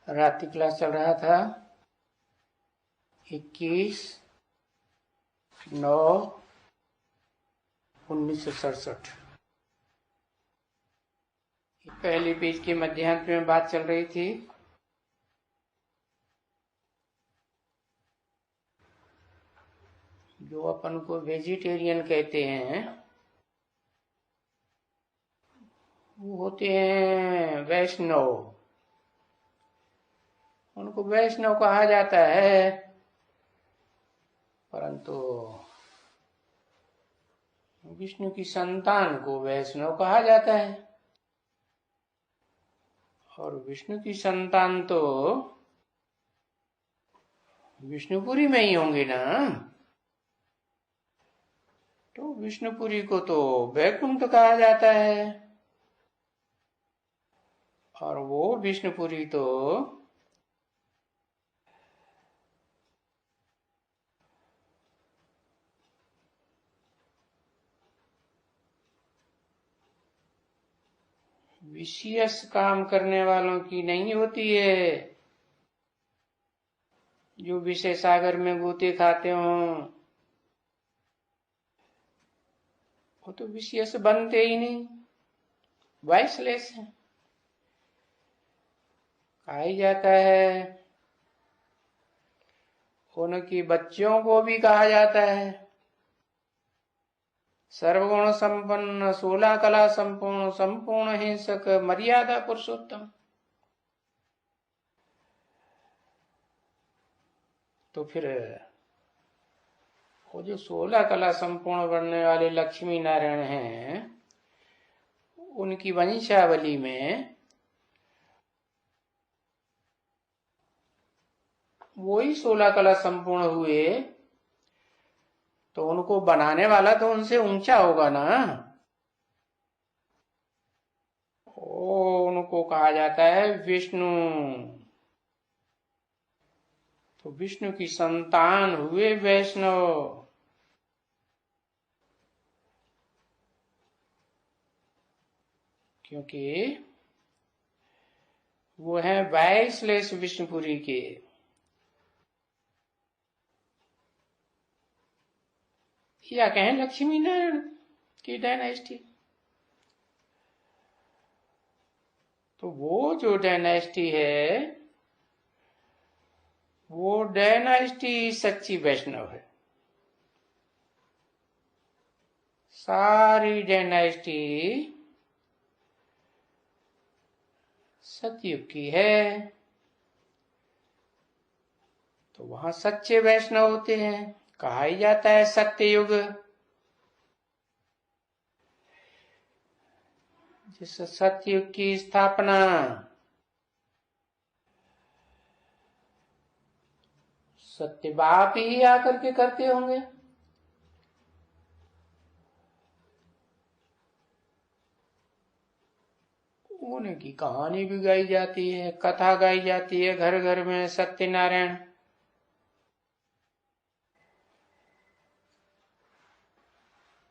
रात्रि क्लास चल रहा था 21/9/1967। पहली पेज के मध्यांत में बात चल रही थी जो अपन को वेजिटेरियन कहते हैं वो होते हैं वैष्णव। उनको वैष्णव कहा जाता है, परंतु विष्णु की संतान को वैष्णव कहा जाता है। और विष्णु की संतान तो विष्णुपुरी में ही होंगे ना, तो विष्णुपुरी को तो वैकुंठ कहा जाता है, और वो विष्णुपुरी तो विशेष काम करने वालों की नहीं होती है, जो विषय सागर में गोते खाते हो वो तो विशेष बनते ही नहीं, वाइसलेस है। कहा ही जाता है उनकी बच्चों को भी कहा जाता है सर्वगुण संपन्न, 16 कला संपूर्ण, संपूर्ण हिंसक, मर्यादा पुरुषोत्तम। तो फिर वो जो 16 कला संपूर्ण बनने वाले लक्ष्मी नारायण हैं, उनकी वंशावली में वो ही 16 कला संपूर्ण हुए, तो उनको बनाने वाला तो उनसे ऊंचा होगा ना। उनको कहा जाता है विष्णु। तो विष्णु की संतान हुए वैष्णव। क्योंकि वो है वाइसलेस विष्णुपुरी के। या कहें लक्ष्मी नारायण की डायनेस्टी। तो वो जो डायनेस्टी है वो डायनेस्टी सच्ची वैष्णव है। सारी डायनेस्टी सतयुग की है, तो वहां सच्चे वैष्णव होते हैं। कहा ही जाता है सत्ययुग। जिस सतयुग की स्थापना सत्य बाप ही आकर के करते होंगे। उनकी कहानी भी गाई जाती है, कथा गाई जाती है घर घर में। सत्यनारायण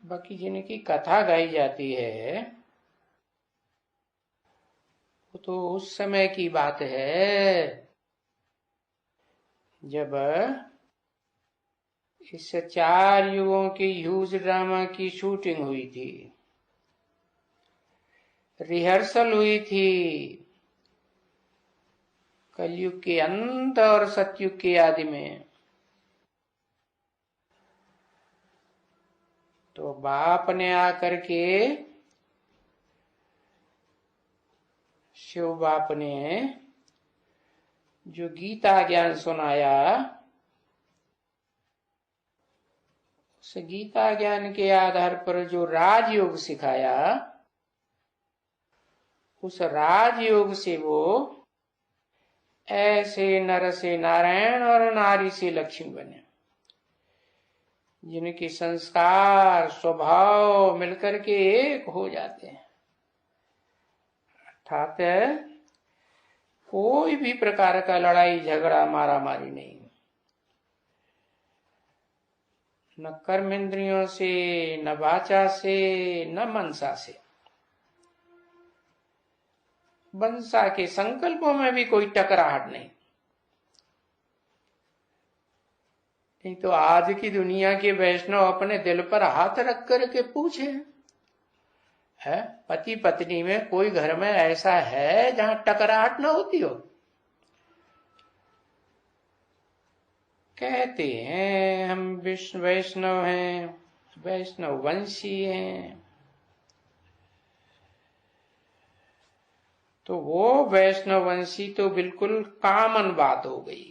बाकी जिनकी कथा गाई जाती है वो तो उस समय की बात है जब इस 4 युगों की ह्यूज ड्रामा की शूटिंग हुई थी, रिहर्सल हुई थी। कलयुग के अंत और सतयुग के आदि में। तो बाप ने आकर के, शिव बाप ने जो गीता ज्ञान सुनाया, उस गीता ज्ञान के आधार पर जो राजयोग सिखाया, उस राजयोग से वो ऐसे नर से नारायण और नारी से लक्ष्मी बने, जिनके संस्कार स्वभाव मिलकर के एक हो जाते हैं। अर्थात कोई भी प्रकार का लड़ाई झगड़ा मारा मारी नहीं, न कर्मेंद्रियों से, न वाचा से, न मनसा से। वंशा के संकल्पों में भी कोई टकराहट नहीं। नहीं तो आज की दुनिया के वैष्णव अपने दिल पर हाथ रख करके पूछे, है पति पत्नी में कोई घर में ऐसा है जहां टकराहट ना होती हो? कहते हैं हम वैष्णव हैं, वैष्णव वंशी हैं, तो वो वैष्णव वंशी तो बिल्कुल कॉमन बात हो गई।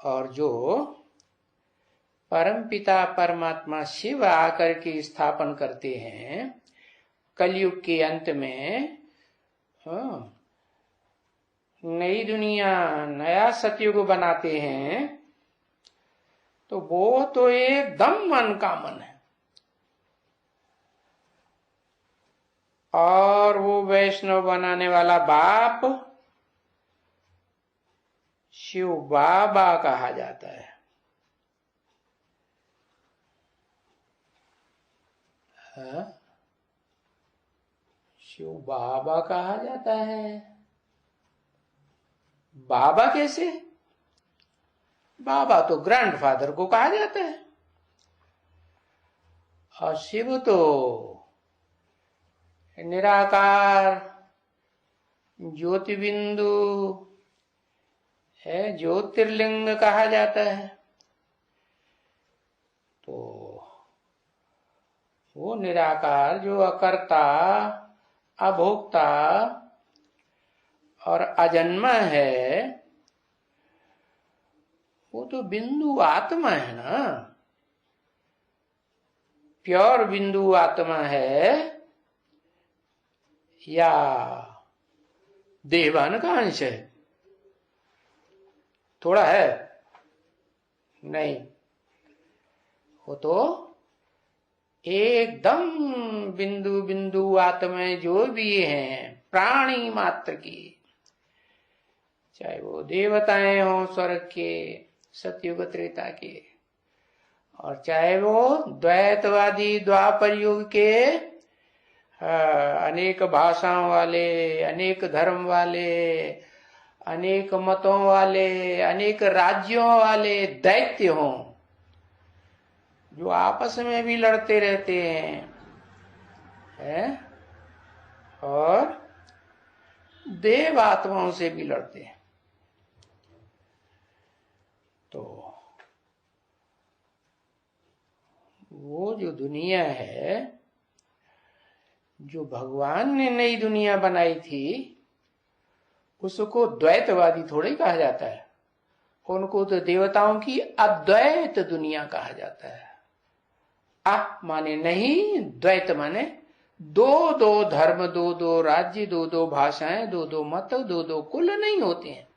और जो परमपिता परमात्मा शिव आकर के स्थापन करते हैं कलयुग के अंत में, नई दुनिया नया सतयुग बनाते हैं, तो वो तो एकदम अनकॉमन है। और वो वैष्णव बनाने वाला बाप शिव बाबा कहा जाता है। शिव बाबा कहा जाता है। बाबा कैसे? बाबा तो ग्रैंडफादर को कहा जाता है, और शिव तो निराकार ज्योति बिंदु है, ज्योतिर्लिंग कहा जाता है। तो वो निराकार जो अकर्ता अभोक्ता और अजन्मा है, वो तो बिंदु आत्मा है ना, प्योर बिंदु आत्मा है, या देवान का अंश है? थोड़ा है नहीं, वो तो एकदम बिंदु बिंदु आत्मा जो भी हैं प्राणी मात्र की, चाहे वो देवताएं हो स्वर्ग के सतयुग त्रेता के, और चाहे वो द्वैतवादी द्वापर युग के अनेक भाषाओं वाले, अनेक धर्म वाले, अनेक मतों वाले, अनेक राज्यों वाले दैत्य हों, जो आपस में भी लड़ते रहते हैं, और देव आत्माओं से भी लड़ते हैं। तो वो जो दुनिया है, जो भगवान ने नई दुनिया बनाई थी, उसको द्वैतवादी थोड़ी कहा जाता है। उनको तो देवताओं की अद्वैत दुनिया कहा जाता है। माने नहीं, द्वैत माने दो दो धर्म, दो दो राज्य, दो दो भाषाएं, दो दो मत, दो दो कुल नहीं होते हैं।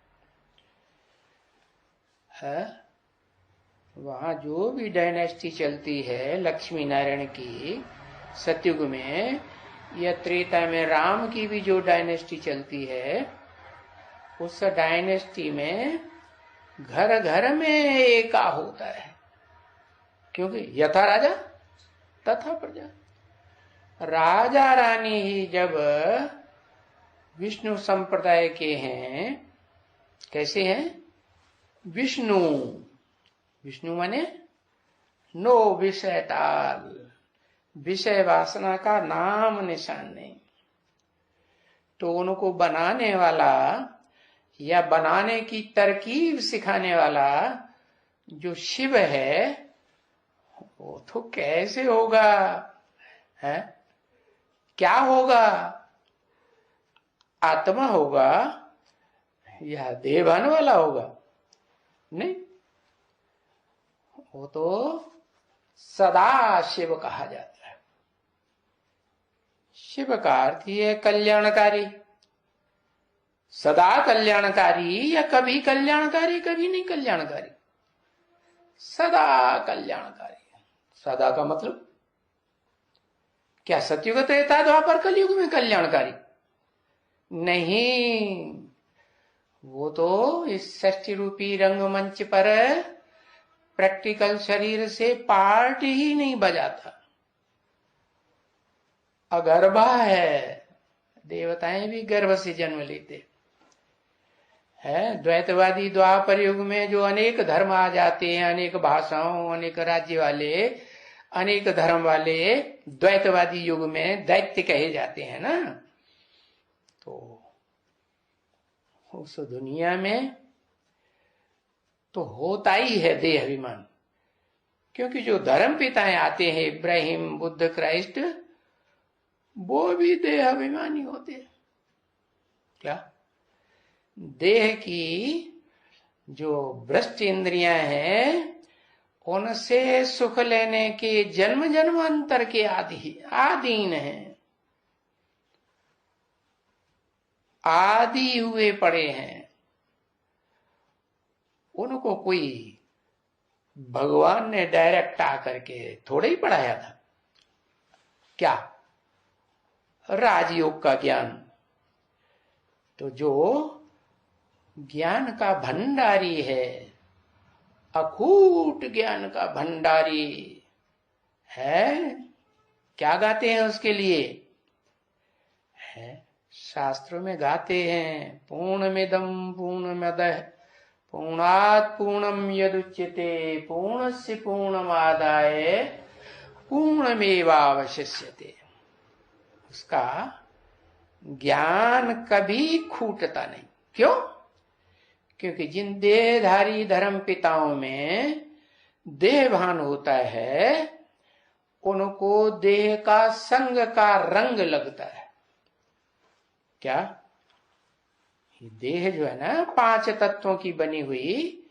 वहां जो भी डायनेस्टी चलती है लक्ष्मी नारायण की सतयुग में, या त्रेता में राम की भी जो डायनेस्टी चलती है, उस डायनेस्टी में घर घर में एका होता है, क्योंकि यथा राजा तथा प्रजा। राजा रानी ही जब विष्णु संप्रदाय के हैं, कैसे हैं? विष्णु, विष्णु माने नो विषय टाल, विषय वासना का नाम निशान नहीं। तो उनको बनाने वाला या बनाने की तरकीब सिखाने वाला जो शिव है, वो तो कैसे होगा, है? क्या होगा? आत्मा होगा या देवान वाला होगा? नहीं, वो तो सदा शिव कहा जाता है। शिव का अर्थ है कल्याणकारी, सदा कल्याणकारी, या कभी कल्याणकारी कभी नहीं कल्याणकारी, सदा कल्याणकारी। सदा का मतलब क्या सतयुग त्रेता द्वापर कलयुग में कल्याणकारी? नहीं, वो तो इस सृष्टि रूपी रंगमंच पर प्रैक्टिकल शरीर से पार्ट ही नहीं बजाता, अगरबा है, देवताएं भी गर्भ से जन्म लेते है। द्वैतवादी द्वापर युग में जो अनेक धर्म आ जाते हैं, अनेक भाषाओं, अनेक राज्य वाले, अनेक धर्म वाले, द्वैतवादी युग में दैत्य कहे जाते हैं ना। तो उस दुनिया में तो होता ही है देह अभिमान, क्योंकि जो धर्म पिताएं आते हैं, इब्राहिम, बुद्ध, क्राइस्ट, वो भी देह अभिमानी होते हैं। क्या देह की जो भ्रष्ट इंद्रियां हैं, उनसे सुख लेने के जन्म जन्मांतर के आदीन हैं, आदि हुए पड़े हैं। उनको कोई भगवान ने डायरेक्ट आकर के थोड़ा ही पढ़ाया था। क्या राजयोग का ज्ञान, तो जो ज्ञान का भंडारी है, अकूट ज्ञान का भंडारी है, क्या गाते हैं उसके लिए? है शास्त्रों में गाते हैं, पूर्णमिदं पूर्णमदः पूर्णात् पूर्णम यदुच्यते पूर्णस्य पूर्णमादाय पूर्णमेवावशिष्यते। उसका ज्ञान कभी खूटता नहीं। क्यों? क्योंकि जिन देहधारी धर्म पिताओं में देह भान होता है, उनको देह का संग का रंग लगता है। क्या? ये देह जो है ना, 5 तत्वों की बनी हुई,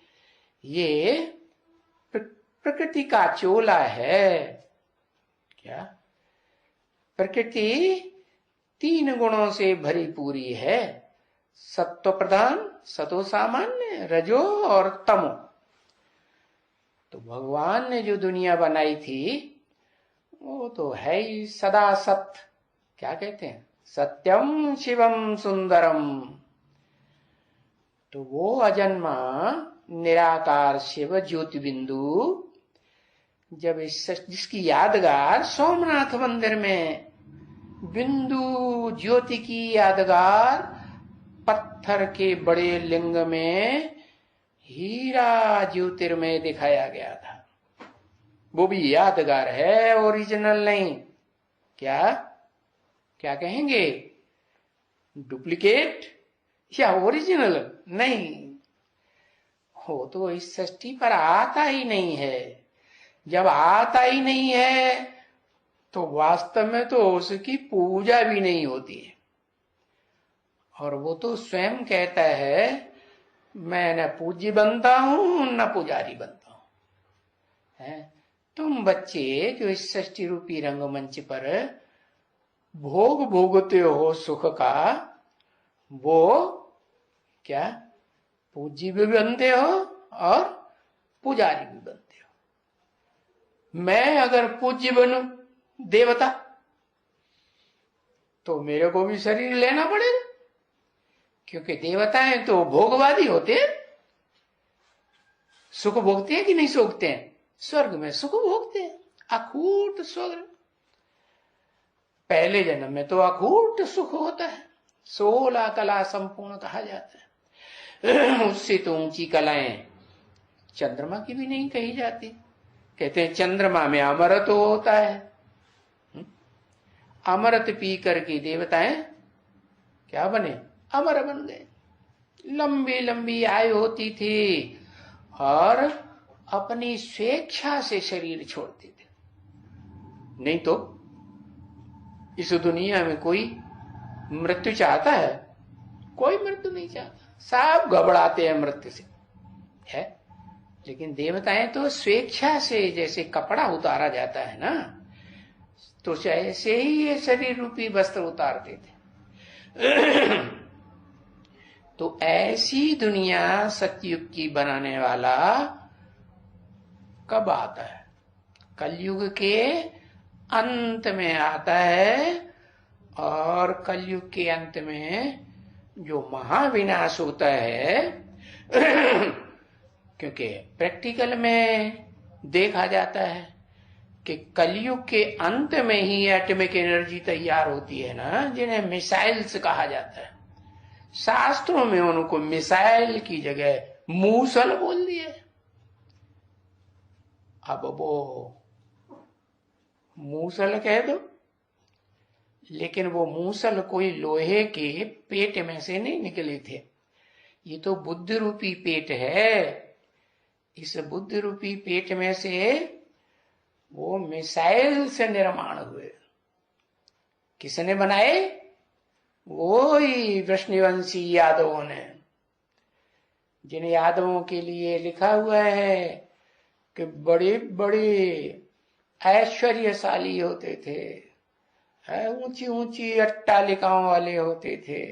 ये प्रकृति का चोला है। क्या? प्रकृति 3 गुणों से भरी पूरी है, सत्व प्रधान, सतो सामान्य, रजो और तमो। तो भगवान ने जो दुनिया बनाई थी, वो तो है ही सदा सत्य। क्या कहते हैं? सत्यम शिवम सुंदरम। तो वो अजन्मा निराकार शिव ज्योति बिंदु, जब जिसकी यादगार सोमनाथ मंदिर में बिंदु ज्योति की यादगार पत्थर के बड़े लिंग में हीरा ज्योतिर्मय दिखाया गया था, वो भी यादगार है, ओरिजिनल नहीं। क्या क्या कहेंगे? डुप्लीकेट या ओरिजिनल नहीं हो, तो इस सृष्टि पर आता ही नहीं है। जब आता ही नहीं है तो वास्तव में तो उसकी पूजा भी नहीं होती है। और वो तो स्वयं कहता है, मैं न पूज्य बनता हूं न पुजारी बनता हूं। है तुम बच्चे जो इस सृष्टि रूपी रंगमंच पर भोग भोगते हो सुख का, वो क्या पूज्य भी बनते हो और पुजारी भी बनते हो। मैं अगर पूज्य बनूं देवता, तो मेरे को भी शरीर लेना पड़ेगा, क्योंकि देवताएं तो भोगवादी होते हैं। सुख भोगते हैं कि नहीं सोखते हैं? स्वर्ग में सुख भोगते हैं, अखूट स्वर्ग। पहले जन्म में तो अखूट सुख होता है, 16 कला संपूर्ण कहा जाता है। उससे तो ऊंची कलाएं चंद्रमा की भी नहीं कही जाती। कहते हैं चंद्रमा में अमृत होता है। अमृत पी करके देवताएं क्या बने? अमर बन गए। लंबी लंबी आयु होती थी और अपनी स्वेच्छा से शरीर छोड़ते थे। नहीं तो इस दुनिया में कोई मृत्यु चाहता है? कोई मृत्यु नहीं चाहता, सब घबराते हैं मृत्यु से, है। लेकिन देवताएं तो स्वेच्छा से, जैसे कपड़ा उतारा जाता है ना, तो ऐसे ही ये शरीर रूपी वस्त्र उतारते थे। तो ऐसी दुनिया सतयुग की बनाने वाला कब आता है? कलयुग के अंत में आता है। और कलयुग के अंत में जो महाविनाश होता है, क्योंकि प्रैक्टिकल में देखा जाता है कि कलयुग के अंत में ही एटॉमिक एनर्जी तैयार होती है ना, जिन्हें मिसाइल्स कहा जाता है। शास्त्रों में उनको मिसाइल की जगह मूसल बोल दिए। अब वो मूसल कह दो, लेकिन वो मूसल कोई लोहे के पेट में से नहीं निकले थे। ये तो बुद्ध रूपी पेट है। इस बुद्ध रूपी पेट में से वो मिसाइल से निर्माण हुए। किसने बनाए? वो ही वृष्णिवंशी यादवों ने, जिन यादवों के लिए लिखा हुआ है कि बड़े बड़े ऐश्वर्यशाली होते थे, ऊंची ऊंची अट्टालिकाओं वाले होते थे,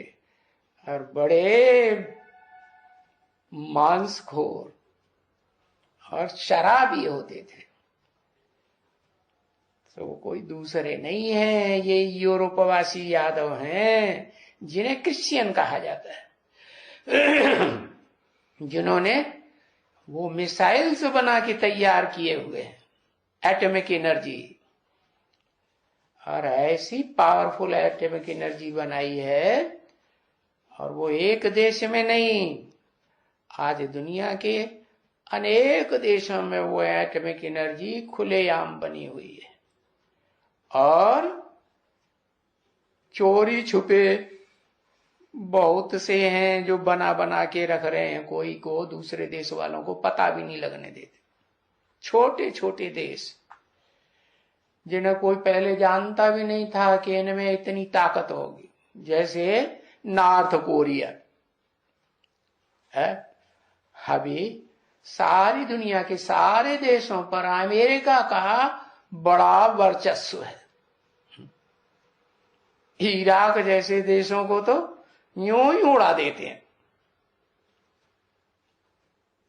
और बड़े मांसखोर और शराबी होते थे। तो वो कोई दूसरे नहीं है, ये यूरोपवासी यादव हैं, जिन्हें क्रिश्चियन कहा जाता है, जिन्होंने वो मिसाइल्स बना के तैयार किए हुए हैं, एटॉमिक एनर्जी। और ऐसी पावरफुल एटॉमिक एनर्जी बनाई है, और वो एक देश में नहीं, आज दुनिया के अनेक देशों में वो एटॉमिक एनर्जी खुलेआम बनी हुई है। और चोरी छुपे बहुत से हैं जो बना बना के रख रहे हैं, कोई को दूसरे देश वालों को पता भी नहीं लगने देते। छोटे छोटे देश जिन्हें कोई पहले जानता भी नहीं था कि इनमें इतनी ताकत होगी, जैसे नॉर्थ कोरिया है। अभी सारी दुनिया के सारे देशों पर अमेरिका का बड़ा वर्चस्व है। इराक जैसे देशों को तो यूं ही उड़ा देते हैं,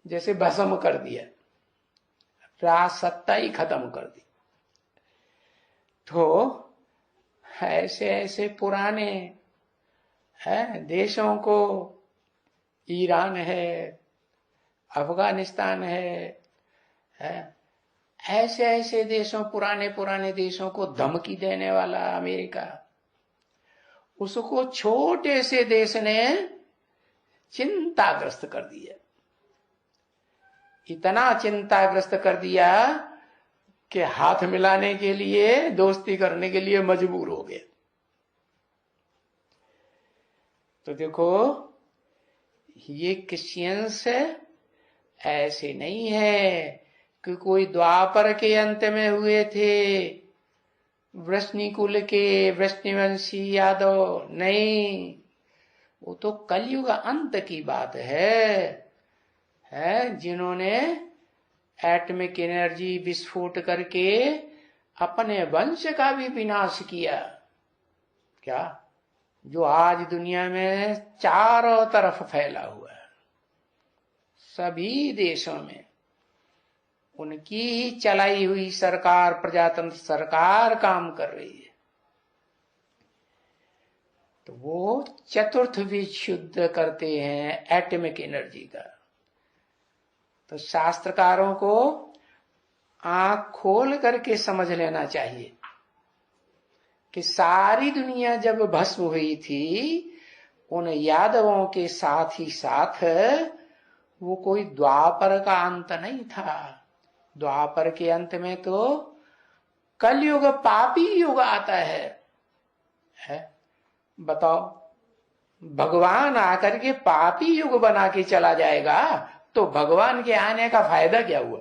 जैसे भस्म कर दिया, राजसत्ता ही खत्म कर दी। तो ऐसे ऐसे पुराने देशों को, ईरान है, अफगानिस्तान है, ऐसे ऐसे देशों, पुराने पुराने देशों को धमकी देने वाला अमेरिका, उसको छोटे से देश ने चिंताग्रस्त कर दिया। इतना चिंताग्रस्त कर दिया कि हाथ मिलाने के लिए, दोस्ती करने के लिए मजबूर हो गए। तो देखो, ये क्रिश्चियंस ऐसे नहीं है कि कोई द्वापर के अंत में हुए थे, वृष्णि कुल के वृष्णिवंशी यादव नहीं, वो तो कलयुग अंत की बात है, जिन्होंने एटॉमिक एनर्जी विस्फोट करके अपने वंश का भी विनाश किया। क्या? जो आज दुनिया में चारों तरफ फैला हुआ है, सभी देशों में उनकी ही चलाई हुई सरकार, प्रजातंत्र सरकार काम कर रही है। तो वो चतुर्थ विशुद्ध करते हैं एटॉमिक एनर्जी का। तो शास्त्रकारों को आंख खोल करके समझ लेना चाहिए कि सारी दुनिया जब भस्म हुई थी, उन यादवों के साथ ही साथ वो कोई द्वापर का अंत नहीं था। द्वापर के अंत में तो कलयुग पापी युग आता है? बताओ, भगवान आकर के पापी युग बना के चला जाएगा तो भगवान के आने का फायदा क्या हुआ?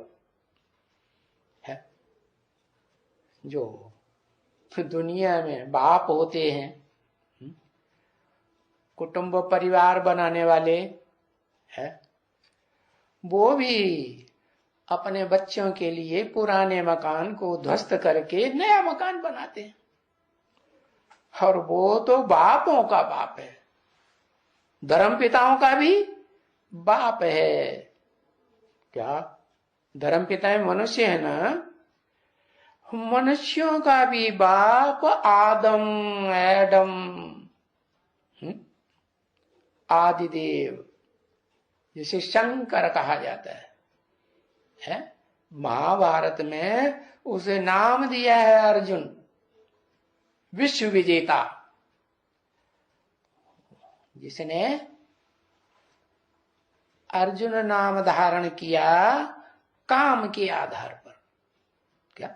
है जो दुनिया में बाप होते हैं, कुटुंब परिवार बनाने वाले है, वो भी अपने बच्चों के लिए पुराने मकान को ध्वस्त करके नया मकान बनाते हैं। और वो तो बापों का बाप है, धर्मपिताओं का भी बाप है। क्या? धर्मपिता मनुष्य है ना, मनुष्यों का भी बाप आदम, एडम, आदिदेव, जिसे शंकर कहा जाता है। महाभारत में उसे नाम दिया है अर्जुन, विश्व विजेता। जिसने अर्जुन नाम धारण किया काम के आधार पर। क्या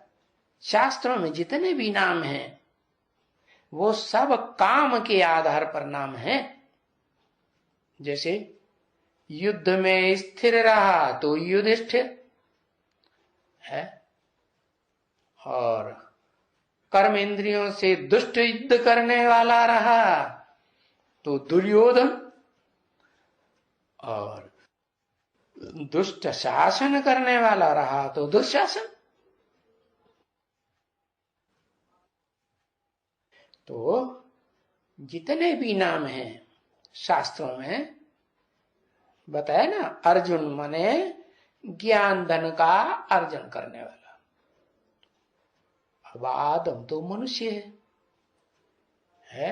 शास्त्रों में जितने भी नाम हैं वो सब काम के आधार पर नाम है। जैसे युद्ध में स्थिर रहा तो युधिष्ठिर है, और कर्म इंद्रियों से दुष्ट युद्ध करने वाला रहा तो दुर्योधन, और दुष्ट शासन करने वाला रहा तो दुशासन। तो जितने भी नाम हैं शास्त्रों में बताया ना, अर्जुन माने ज्ञान धन का अर्जन करने वाला। अब आदम तो मनुष्य है,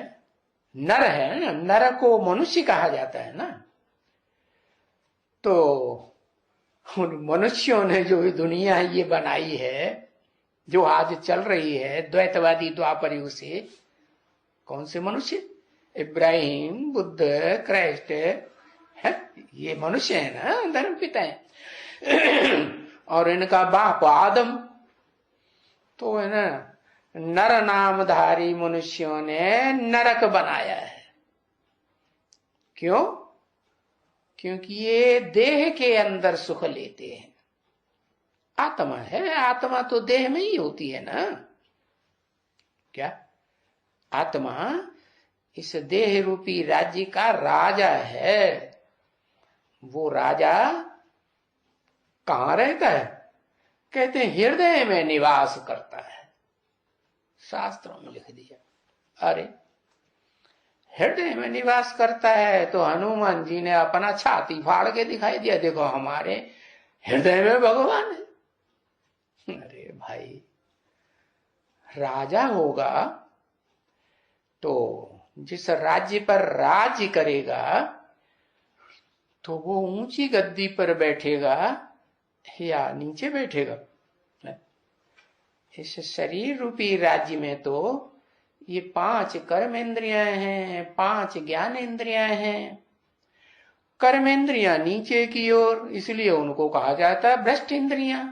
नर है ना, नर को मनुष्य कहा जाता है ना। तो उन मनुष्यों ने जो दुनिया ये बनाई है, जो आज चल रही है द्वैतवादी द्वापर युग से, कौन से मनुष्य? इब्राहिम, बुद्ध, क्राइस्ट है, ये मनुष्य है ना, धर्म पिता है। और इनका बाप आदम। तो है ना, नर नामधारी मनुष्यों ने नरक बनाया है। क्यों? क्योंकि ये देह के अंदर सुख लेते हैं। आत्मा है, आत्मा तो देह में ही होती है ना। क्या आत्मा इस देह रूपी राज्य का राजा है। वो राजा कहां रहता है? कहते हैं हृदय में निवास करता है। शास्त्रों में लिख दिया। अरे हृदय में निवास करता है तो हनुमान जी ने अपना छाती फाड़ के दिखाई दिया, देखो हमारे हृदय में भगवान है। अरे भाई, राजा होगा तो जिस राज्य पर राज्य करेगा तो वो ऊंची गद्दी पर बैठेगा या नीचे बैठेगा? इस शरीर रूपी राज्य में तो ये 5 कर्म इंद्रियां हैं, 5 ज्ञान इंद्रियां हैं। कर्म इंद्रियां नीचे की ओर, इसलिए उनको कहा जाता है भ्रष्ट इंद्रियां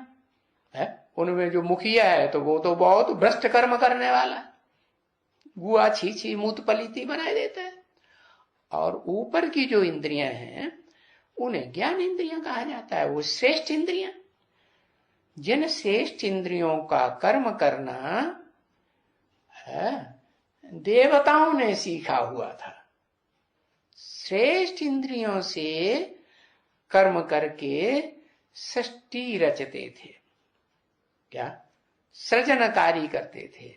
है। उनमें जो मुखिया है तो वो तो बहुत भ्रष्ट कर्म करने वाला है, गुआ छीछी मूत पलीती बनाए देता है। और ऊपर की जो इंद्रियां हैं उन्हें ज्ञान इंद्रियां कहा जाता है, वो श्रेष्ठ इंद्रियां। जिन श्रेष्ठ इंद्रियों का कर्म करना है देवताओं ने सीखा हुआ था। श्रेष्ठ इंद्रियों से कर्म करके सृष्टि रचते थे। क्या सृजनकारी करते थे,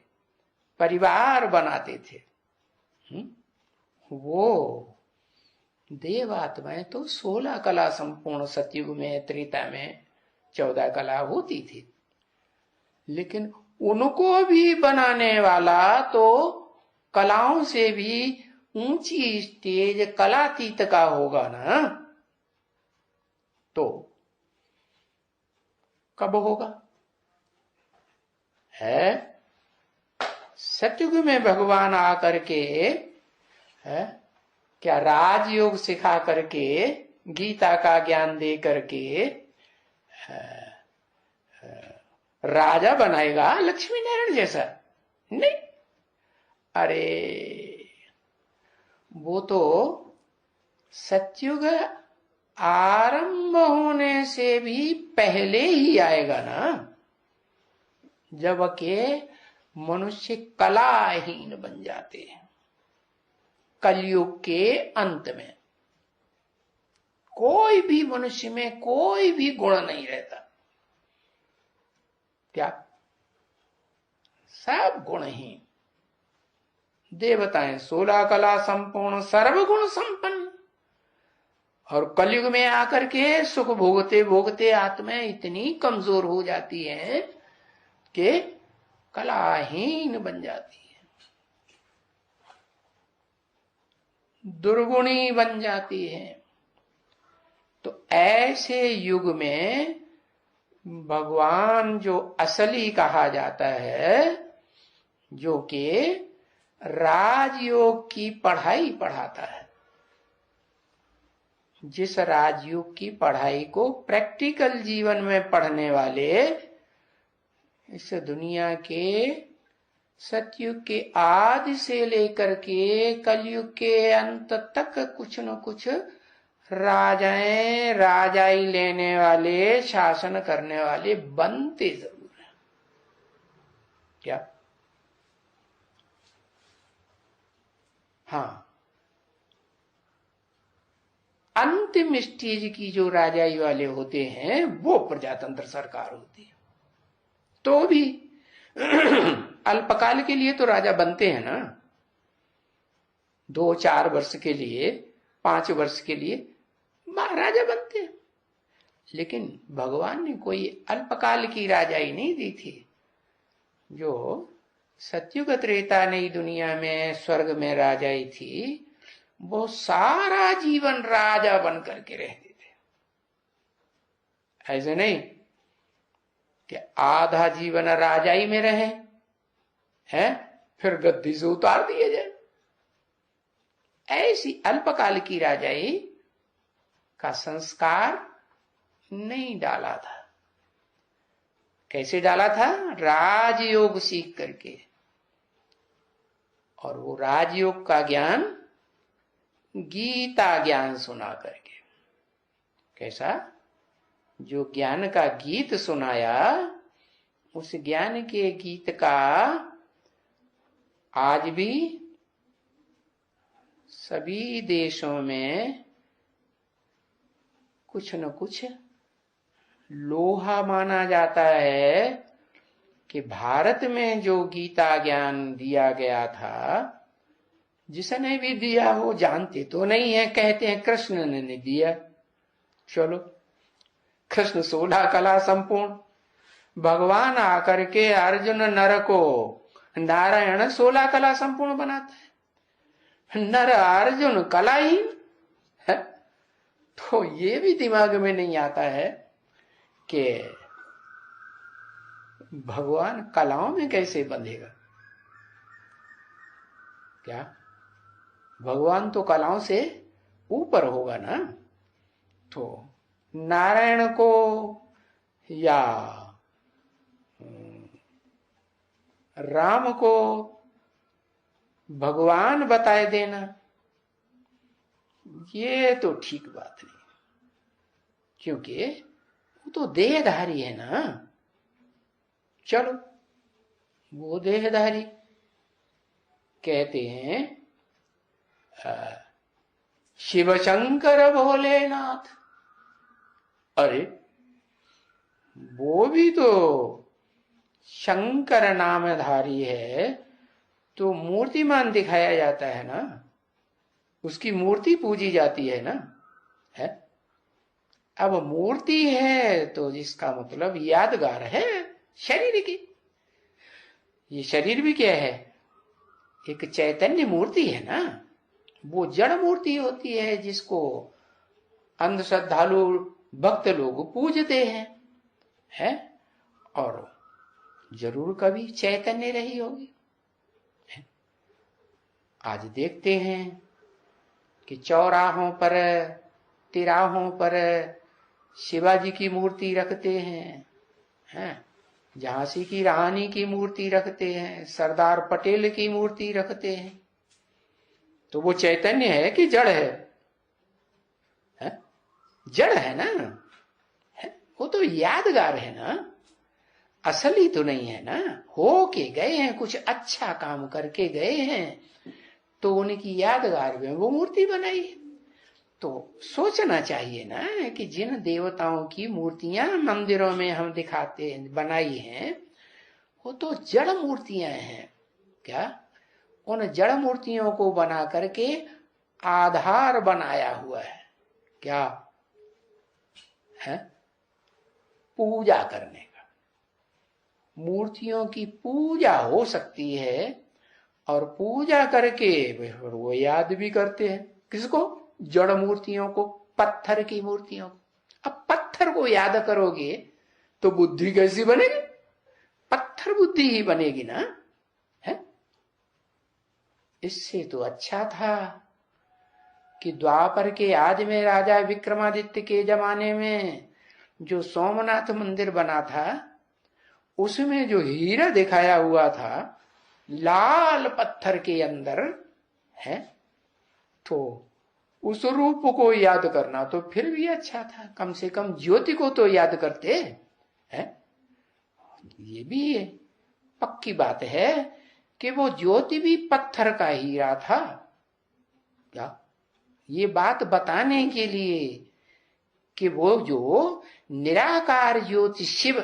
परिवार बनाते थे। वो देवात्माएं तो 16 कला संपूर्ण सतयुग में, त्रेता में 14 कला होती थी। लेकिन उनको भी बनाने वाला तो कलाओं से भी ऊंची स्टेज कलातीत का होगा ना। तो कब होगा? है सतयुग में भगवान आकर के है क्या राजयोग सिखा करके, गीता का ज्ञान दे करके राजा बनाएगा लक्ष्मी नारायण जैसा? नहीं। अरे वो तो सतयुग आरंभ होने से भी पहले ही आएगा ना, जब के मनुष्य कलाहीन बन जाते हैं। कलयुग के अंत में कोई भी मनुष्य में कोई भी गुण नहीं रहता। क्या सब गुणहीन। देवताएं 16 कला संपूर्ण सर्वगुण संपन्न, और कलयुग में आकर के सुख भोगते भोगते आत्माएं इतनी कमजोर हो जाती है कि कलाहीन बन जाती है, दुर्गुणी बन जाती है। तो ऐसे युग में भगवान जो असली कहा जाता है, जो कि राजयोग की पढ़ाई पढ़ाता है, जिस राजयोग की पढ़ाई को प्रैक्टिकल जीवन में पढ़ने वाले इस दुनिया के सतयुग के आदि से लेकर के कलयुग के अंत तक कुछ न कुछ राजाएं राजाई लेने वाले, शासन करने वाले बनते जरूर हैं। क्या? हाँ, अंतिम स्टेज की जो राजाई वाले होते हैं वो प्रजातंत्र सरकार होती है। तो भी अल्पकाल के लिए तो राजा बनते हैं ना, 2-4 वर्ष के लिए, 5 वर्ष के लिए राजा बनते हैं। लेकिन भगवान ने कोई अल्पकाल की राजाई नहीं दी थी। जो सतयुग त्रेता नई दुनिया में स्वर्ग में राजाई थी, वो सारा जीवन राजा बन करके रहते थे। ऐसे नहीं कि आधा जीवन राजाई में रहे हैं, फिर गद्दी से उतार दिए जाए। ऐसी अल्पकाल की राजाई का संस्कार नहीं डाला था। कैसे डाला था? राजयोग सीख करके, और वो राजयोग का ज्ञान गीता ज्ञान सुना करके। कैसा? जो ज्ञान का गीत सुनाया, उस ज्ञान के गीत का आज भी सभी देशों में कुछ न कुछ लोहा माना जाता है कि भारत में जो गीता ज्ञान दिया गया था, जिसने भी दिया हो जानते तो नहीं है, कहते हैं कृष्ण ने दिया। चलो, कृष्ण 16 कला संपूर्ण, भगवान आकर के अर्जुन नर को नारायण 16 कला संपूर्ण बनाता है। नर अर्जुन कलाहीन है। तो ये भी दिमाग में नहीं आता है कि भगवान कलाओं में कैसे बंधेगा। क्या? भगवान तो कलाओं से ऊपर होगा ना। तो नारायण को या राम को भगवान बताए देना, ये तो ठीक बात नहीं, क्योंकि वो तो देहधारी है ना। चलो, वो देहधारी कहते हैं शिव शंकर भोलेनाथ। अरे, वो भी तो शंकर नामधारी है, तो मूर्तिमान दिखाया जाता है ना, उसकी मूर्ति पूजी जाती है ना। है? अब मूर्ति है तो इसका मतलब यादगार है शरीर की। ये शरीर भी क्या है? एक चैतन्य मूर्ति है ना। वो जड़ मूर्ति होती है जिसको अंधश्रद्धालु भक्त लोग पूजते हैं, है? और जरूर कभी चैतन्य रही होगी। आज देखते हैं कि चौराहों पर, तिराहों पर शिवाजी की मूर्ति रखते हैं, झांसी की रानी की मूर्ति रखते हैं, सरदार पटेल की मूर्ति रखते हैं। तो वो चैतन्य है कि जड़ है? जड़ है ना। वो तो यादगार है ना, असली तो नहीं है ना। हो के गए हैं, कुछ अच्छा काम करके गए हैं, तो उनकी यादगार में वो मूर्ति बनाई। तो सोचना चाहिए ना कि जिन देवताओं की मूर्तियां मंदिरों में हम दिखाते बनाई हैं, वो तो जड़ मूर्तियां हैं। क्या? उन जड़ मूर्तियों को बना करके आधार बनाया हुआ है। क्या है? पूजा करने का। मूर्तियों की पूजा हो सकती है, और पूजा करके वो याद भी करते हैं। किसको? जड़ मूर्तियों को, पत्थर की मूर्तियों को। अब पत्थर को याद करोगे तो बुद्धि कैसी बनेगी? पत्थर बुद्धि ही बनेगी ना, है? इससे तो अच्छा था कि द्वापर के आदि में राजा विक्रमादित्य के जमाने में जो सोमनाथ मंदिर बना था, उसमें जो हीरा दिखाया हुआ था लाल पत्थर के अंदर, है, तो उस रूप को याद करना तो फिर भी अच्छा था। कम से कम ज्योति को तो याद करते हैं। ये भी है, पक्की बात है कि वो ज्योति भी पत्थर का हीरा था। क्या ये बात बताने के लिए कि वो जो निराकार ज्योति शिव,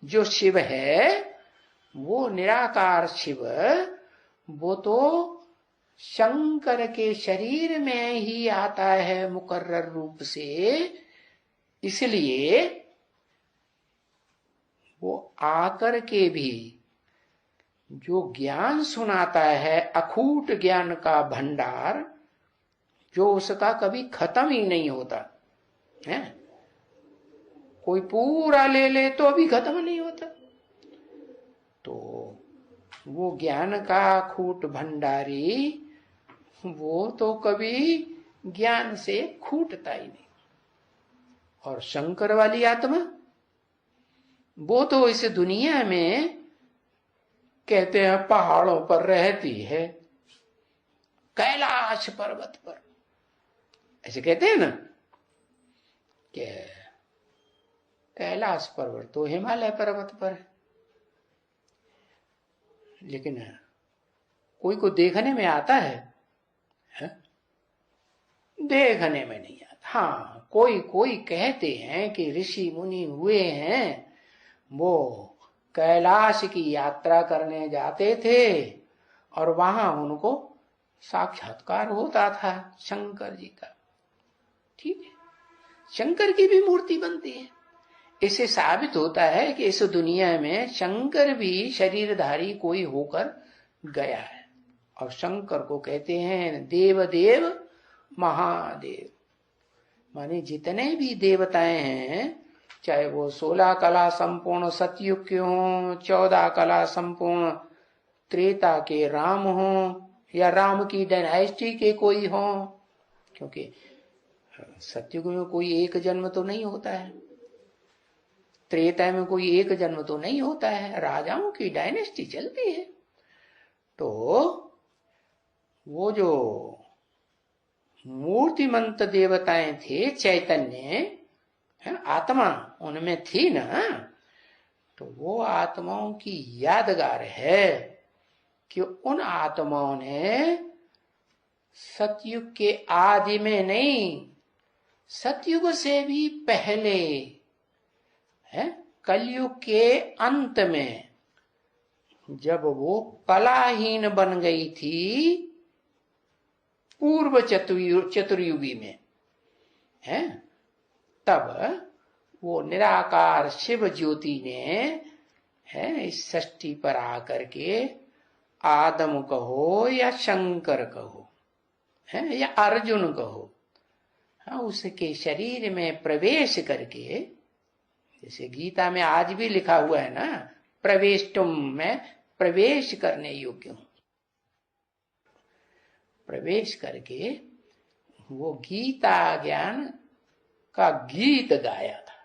जो शिव है, वो निराकार शिव, वो तो शंकर के शरीर में ही आता है मुकर्रर रूप से। इसलिए वो आकर के भी जो ज्ञान सुनाता है, अखूट ज्ञान का भंडार, जो उसका कभी खत्म ही नहीं होता है। कोई पूरा ले ले तो अभी खत्म नहीं होता। तो वो ज्ञान का अखूट भंडारी, वो तो कभी ज्ञान से खूटता ही नहीं। और शंकर वाली आत्मा, वो तो इस दुनिया में कहते हैं पहाड़ों पर रहती है, कैलाश पर्वत पर, ऐसे कहते हैं ना कि कैलाश पर्वत तो हिमालय पर्वत पर है, लेकिन कोई को देखने में आता है? देखने में नहीं आता। हाँ, कोई कोई कहते हैं कि ऋषि मुनि हुए हैं, वो कैलाश की यात्रा करने जाते थे और वहां उनको साक्षात्कार होता था शंकर जी का। ठीक है, शंकर की भी मूर्ति बनती है। इससे साबित होता है कि इस दुनिया में शंकर भी शरीरधारी कोई होकर गया है। और शंकर को कहते हैं देव देव महादेव, माने जितने भी देवताएं हैं, चाहे वो 16 कला संपूर्ण सतयुग के हों, 14 कला संपूर्ण त्रेता के राम हों, या राम की डायनेस्टी के कोई हों, क्योंकि सतयुग में कोई एक जन्म तो नहीं होता है, त्रेता में कोई एक जन्म तो नहीं होता है, राजाओं की डायनेस्टी चलती है। तो वो जो मूर्तिमंत देवताएं थे, चैतन्य आत्मा उनमें थी ना, तो वो आत्माओं की यादगार है कि उन आत्माओं ने सतयुग के आदि में नहीं, सतयुग से भी पहले है, कलयुग के अंत में, जब वो कलाहीन बन गई थी पूर्व चतुर्युगी में, है, तब वो निराकार शिव ज्योति ने, है, इस सृष्टि पर आकर के आदम कहो या शंकर कहो, है, या अर्जुन कहो, हाँ, उसके शरीर में प्रवेश करके, जैसे गीता में आज भी लिखा हुआ है ना, प्रवेष्टुम, में प्रवेश करने योग्य हूं, प्रवेश करके वो गीता ज्ञान का गीत गाया था,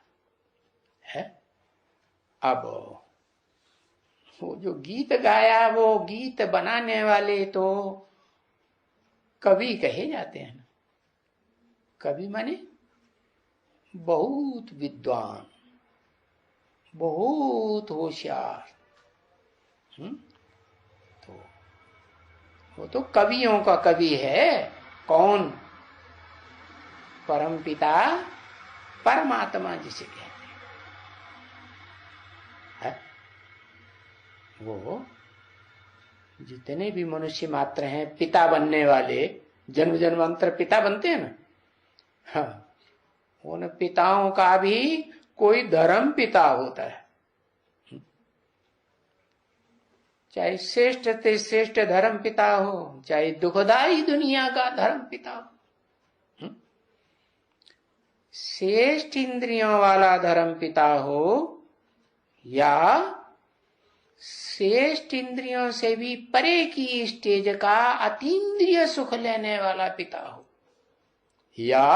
है। अब वो जो गीत गाया, वो गीत बनाने वाले तो कवि कहे जाते हैं ना। कवि माने बहुत विद्वान, बहुत होशियार, तो वो तो कवियों का कवि है। कौन? परमपिता परमात्मा जिसे कहते हैं। वो जितने भी मनुष्य मात्र हैं पिता बनने वाले, जन्म जन्मांतर पिता बनते हैं ना, हाँ, उन पिताओं का भी कोई धर्म पिता होता है, चाहे श्रेष्ठ से श्रेष्ठ धर्म पिता हो, चाहे दुखदाई दुनिया का धर्म पिता हो, श्रेष्ठ इंद्रियों वाला धर्म पिता हो, या श्रेष्ठ इंद्रियों से भी परे की स्टेज का अतीन्द्रिय सुख लेने वाला पिता हो, या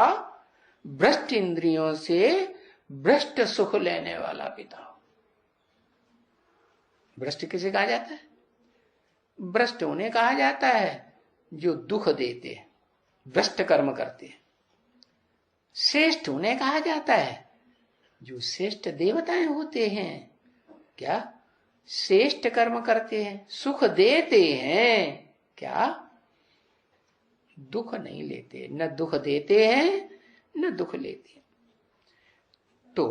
भ्रष्ट इंद्रियों से भ्रष्ट सुख लेने वाला पिता हो। भ्रष्ट किसे कहा जाता है? भ्रष्ट उन्हें कहा जाता है जो दुख देते हैं, भ्रष्ट कर्म करते हैं। श्रेष्ठ उन्हें कहा जाता है जो श्रेष्ठ देवताएं होते हैं, क्या श्रेष्ठ कर्म करते हैं, सुख देते हैं, क्या दुख नहीं लेते, न दुख देते हैं न दुख लेते हैं। तो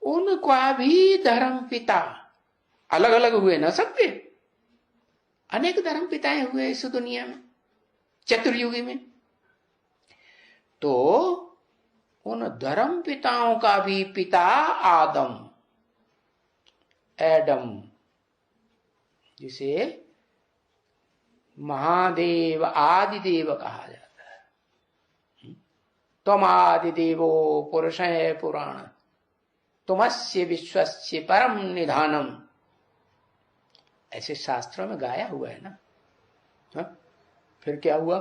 उनका भी धर्म पिता अलग अलग हुए ना, सबके अनेक धर्म पिताएं हुए इस दुनिया में चतुर्युगी में। तो उन धर्म पिताओं का भी पिता आदम, एडम, जिसे महादेव आदिदेव कहा जाता है। तुम आदिदेवो पुरुषः पुराण, तुमस्य विश्वस्य परम निधानम, ऐसे शास्त्रों में गाया हुआ है ना। हा? फिर क्या हुआ?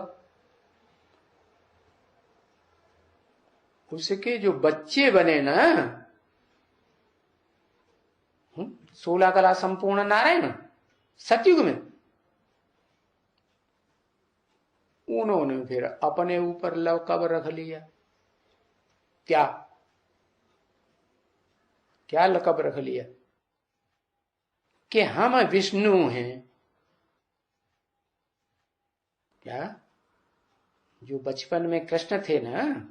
उसके जो बच्चे बने ना, 16 कला संपूर्ण नारायण सतयुग में, उन्होंने फिर अपने ऊपर लकब रख लिया। क्या क्या लकब रख लिया? कि हम विष्णु हैं। क्या जो बचपन में कृष्ण थे ना,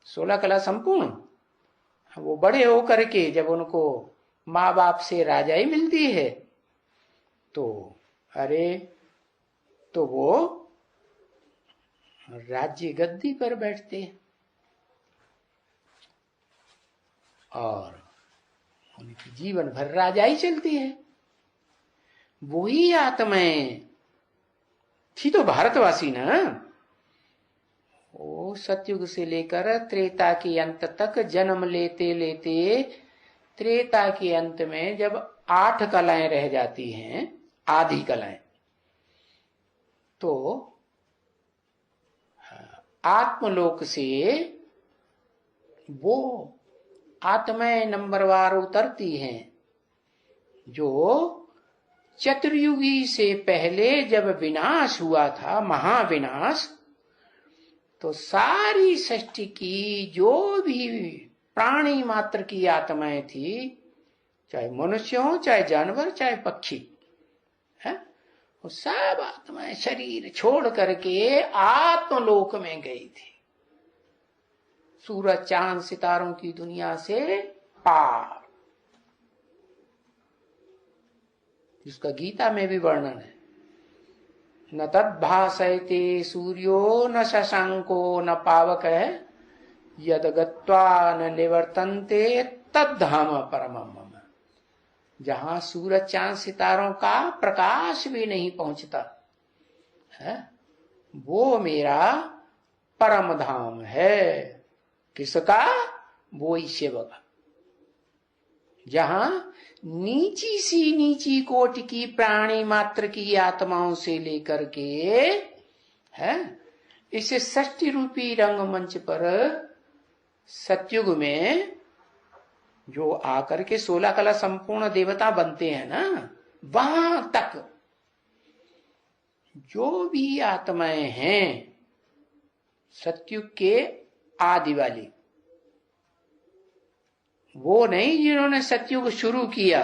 16 कला संपूर्ण, वो बड़े होकर के जब उनको माँ बाप से राजाई मिलती है तो अरे, तो वो राज्य गद्दी पर बैठते हैं और उनकी जीवन भर राजाई चलती है। वही आत्माएं थी तो भारतवासी ना। वो सतयुग से लेकर त्रेता के अंत तक जन्म लेते लेते त्रेता के अंत में जब 8 कलाएं रह जाती हैं, आदि कलाएं, तो आत्मलोक से वो आत्माएं नंबरवार उतरती हैं जो चतुर्युगी से पहले जब विनाश हुआ था, महाविनाश, तो सारी सृष्टि की जो भी प्राणी मात्र की आत्माएं थी, चाहे मनुष्य हो, चाहे जानवर, चाहे पक्षी, है, वो सब आत्माएं शरीर छोड़ करके आत्मलोक में गई थी, सूरज चांद सितारों की दुनिया से पार। जिसका गीता में भी वर्णन है, न तद्भासयते सूर्यो न शशांको न पावकः यद गत्वा न निवर्तन्ते तद्धाम परमम् मम। जहां सूरज चांद सितारों का प्रकाश भी नहीं पहुंचता है, वो मेरा परम धाम है। किसका? वो ही शिव का। जहां नीची सी नीची कोटि की प्राणी मात्र की आत्माओं से लेकर के है, इसे षष्टि रूपी रंगमंच पर सतयुग में जो आकर के 16 कला संपूर्ण देवता बनते हैं ना, वहां तक जो भी आत्माएं हैं सतयुग के आदि वाली, वो नहीं जिन्होंने सतयुग शुरू किया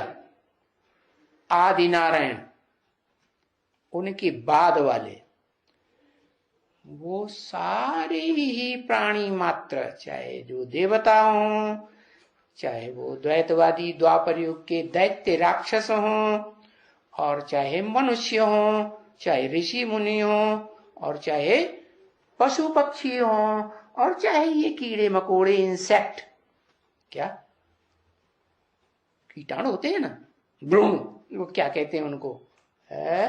आदि नारायण, उनके बाद वाले, वो सारे ही प्राणी मात्र, चाहे जो देवता हों, चाहे वो द्वैतवादी द्वापर युग के दैत्य राक्षस हों, और चाहे मनुष्य हों, चाहे ऋषि मुनि हों, और चाहे पशु पक्षी हों, और चाहे ये कीड़े मकोड़े इंसेक्ट, क्या कीटाणु होते हैं ना, भ्रूण, वो क्या कहते हैं उनको, है,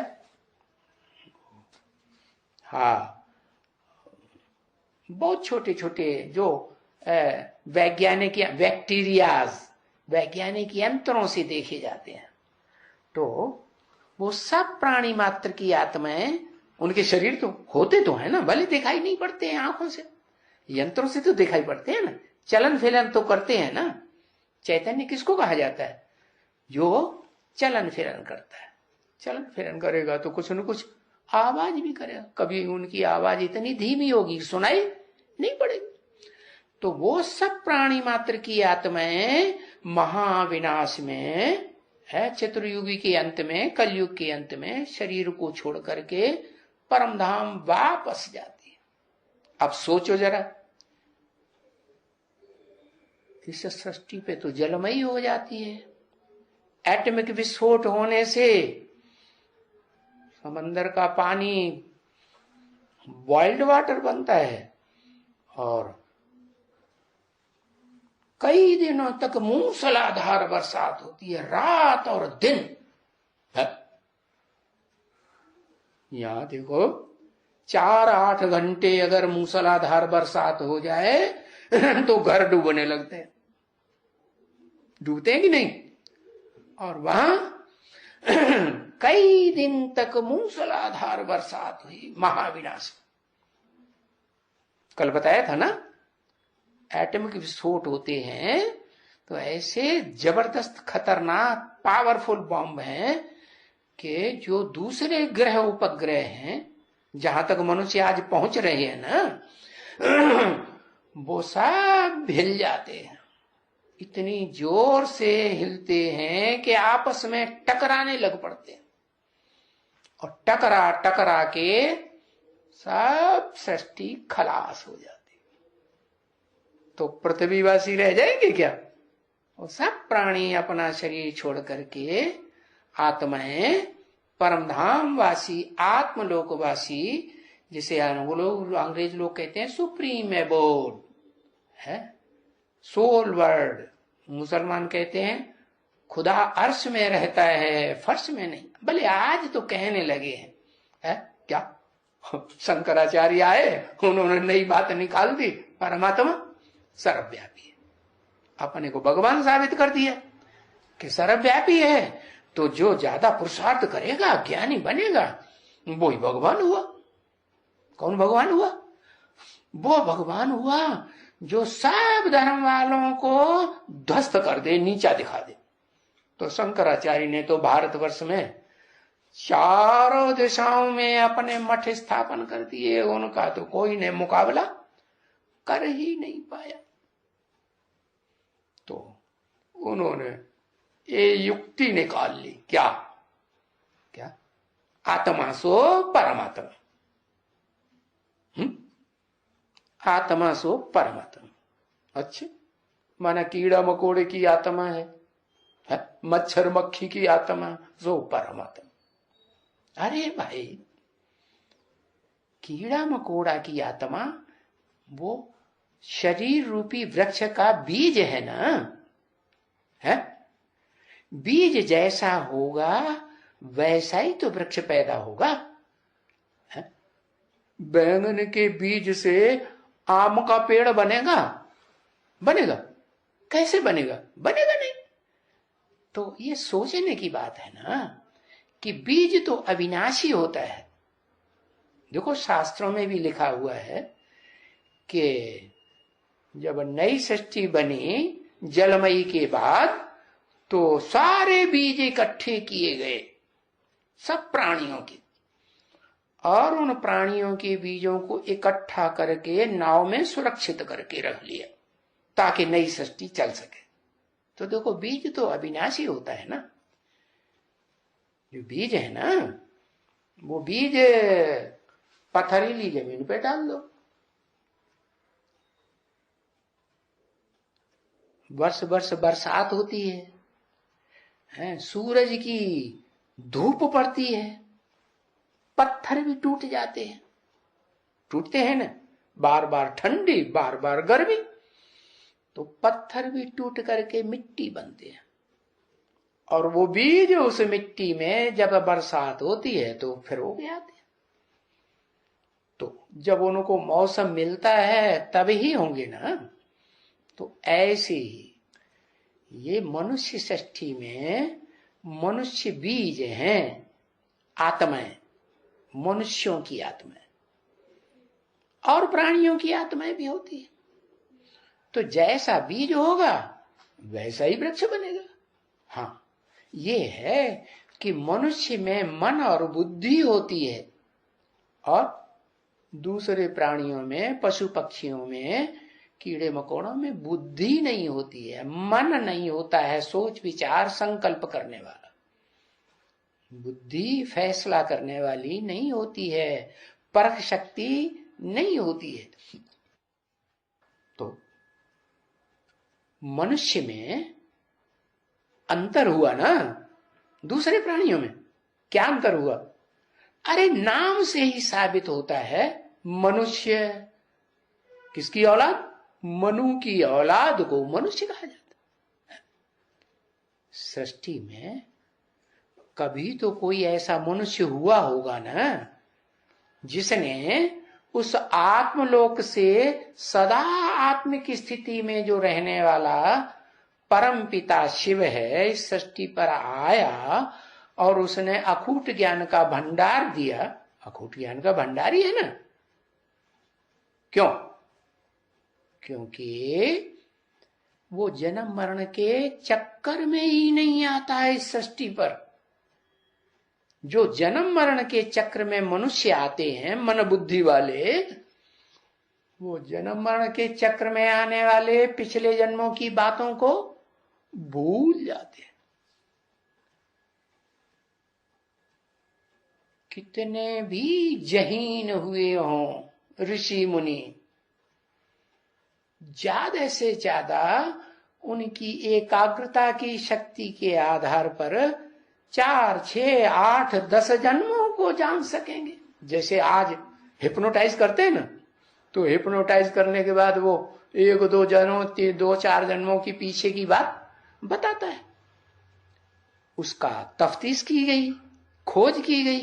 हाँ, बहुत छोटे छोटे जो वैज्ञानिक या बैक्टीरियाज, वैज्ञानिक यंत्रों से देखे जाते हैं। तो वो सब प्राणी मात्र की आत्माएं, उनके शरीर तो होते तो है ना, भले दिखाई नहीं पड़ते हैं आंखों से, यंत्रों से तो दिखाई पड़ते हैं ना, चलन फिलन तो करते हैं ना। चैतन्य किसको कहा जाता है? जो चलन फिरन करता है। चलन फिरन करेगा तो कुछ न कुछ आवाज भी करेगा, कभी उनकी आवाज इतनी धीमी होगी सुनाई नहीं पड़ेगी। तो वो सब प्राणी मात्र की आत्माएं महाविनाश में है, चतुर्युगी के अंत में, कलयुग के अंत में शरीर को छोड़ करके परम धाम वापस जाती है। अब सोचो जरा, इस सृष्टि पे तो जलमयी हो जाती है। एटमिक विस्फोट होने से समंदर का पानी बॉइल्ड वाटर बनता है और कई दिनों तक मूसलाधार बरसात होती है, रात और दिन है। यहां देखो 4-8 घंटे अगर मूसलाधार बरसात हो जाए तो घर डूबने लगते हैं, डूबते हैं कि नहीं? और वहां कई दिन तक मूसलाधार बरसात हुई, महाविनाश। कल बताया था ना, एटमिक विस्फोट होते हैं तो ऐसे जबरदस्त खतरनाक पावरफुल बॉम्ब हैं कि जो दूसरे ग्रह उपग्रह हैं, जहां तक मनुष्य आज पहुंच रहे हैं ना, वो सब हिल जाते हैं। इतनी जोर से हिलते हैं कि आपस में टकराने लग पड़ते हैं और टकरा टकरा के सब सृष्टि खलास हो जाती। तो पृथ्वीवासी रह जाएंगे क्या? वो सब प्राणी अपना शरीर छोड़ करके आत्माएं परम धाम वासी, आत्मलोकवासी, जिसे अंग्रेज लोग कहते हैं सुप्रीम एबोर्ड है, सोल वर्ल्ड। मुसलमान कहते हैं खुदा अर्श में रहता है, फर्श में नहीं। भले आज तो कहने लगे हैं, है क्या? शंकराचार्य आए, उन्होंने नई बात निकाल दी, परमात्मा सर्वव्यापी है, अपने को भगवान साबित कर दिया कि सर्वव्यापी है। तो जो ज्यादा पुरुषार्थ करेगा, ज्ञानी बनेगा, वो ही भगवान हुआ। कौन भगवान हुआ? वो भगवान हुआ जो सब धर्म वालों को ध्वस्त कर दे, नीचा दिखा दे। तो शंकराचार्य ने तो भारतवर्ष में चारों दिशाओं में अपने मठ स्थापन कर दिए, उनका तो कोई ने मुकाबला कर ही नहीं पाया। तो उन्होंने ये युक्ति निकाल ली, क्या क्या? आत्मा सो परमात्मा, आत्मा सो परमात्मा। अच्छा, माना कीड़ा मकोड़े की आत्मा है, मच्छर मक्खी की आत्मा सो परमात्मा। अरे भाई, कीड़ा मकोड़ा की आत्मा वो शरीर रूपी वृक्ष का बीज है ना, है? बीज जैसा होगा वैसा ही तो वृक्ष पैदा होगा। बैंगन के बीज से आम का पेड़ बनेगा? बनेगा? कैसे बनेगा? बनेगा नहीं। तो ये सोचने की बात है ना कि बीज तो अविनाशी होता है। देखो शास्त्रों में भी लिखा हुआ है कि जब नई सृष्टि बनी जलमयी के बाद, तो सारे बीज इकट्ठे किए गए सब प्राणियों के, और उन प्राणियों के बीजों को इकट्ठा करके नाव में सुरक्षित करके रख लिया ताकि नई सृष्टि चल सके। तो देखो बीज तो अविनाशी होता है ना। जो बीज है ना, वो बीज पथरीली जमीन पे डाल दो, वर्ष वर्ष बरसात होती है, सूरज की धूप पड़ती है, पत्थर भी टूट जाते हैं, टूटते हैं ना, बार बार ठंडी बार बार गर्मी, तो पत्थर भी टूट करके मिट्टी बनते हैं। और वो बीज उस मिट्टी में जब बरसात होती है तो फिर उग जाते हैं। तो जब उनको मौसम मिलता है तब ही होंगे ना। तो ऐसे ही ये मनुष्य सृष्टि में मनुष्य बीज हैं, आत्माएं, मनुष्यों की आत्माएं और प्राणियों की आत्माएं भी होती है। तो जैसा बीज होगा वैसा ही वृक्ष बनेगा। हाँ, ये है कि मनुष्य में मन और बुद्धि होती है और दूसरे प्राणियों में, पशु पक्षियों में, कीड़े मकोड़ों में बुद्धि नहीं होती है, मन नहीं होता है, सोच विचार संकल्प करने वाला। बुद्धि फैसला करने वाली नहीं होती है, परख शक्ति नहीं होती है। तो मनुष्य में अंतर हुआ ना दूसरे प्राणियों में। क्या अंतर हुआ? अरे नाम से ही साबित होता है। मनुष्य किसकी औलाद? मनु की औलाद को मनुष्य कहा जाता है। सृष्टि में कभी तो कोई ऐसा मनुष्य हुआ होगा ना जिसने उस आत्मलोक से सदा आत्म की स्थिति में जो रहने वाला परम पिता शिव है, इस सृष्टि पर आया और उसने अखूट ज्ञान का भंडार दिया। अखूट ज्ञान का भंडार ही है ना। क्यों? क्योंकि वो जन्म मरण के चक्कर में ही नहीं आता है इस सृष्टि पर। जो जन्म मरण के चक्र में मनुष्य आते हैं मन बुद्धि वाले, वो जन्म मरण के चक्र में आने वाले पिछले जन्मों की बातों को भूल जाते हैं। कितने भी जहीन हुए हों ऋषि मुनि, ज्यादा से ज्यादा उनकी एकाग्रता की शक्ति के आधार पर 4, 6, 8, 10 जन्मों को जान सकेंगे। जैसे आज हिप्नोटाइज करते हैं ना, तो हिप्नोटाइज करने के बाद वो 1, 2 जन्मों, 2, 4 जन्मों की पीछे की बात बताता है। उसका तफ्तीश की गई, खोज की गई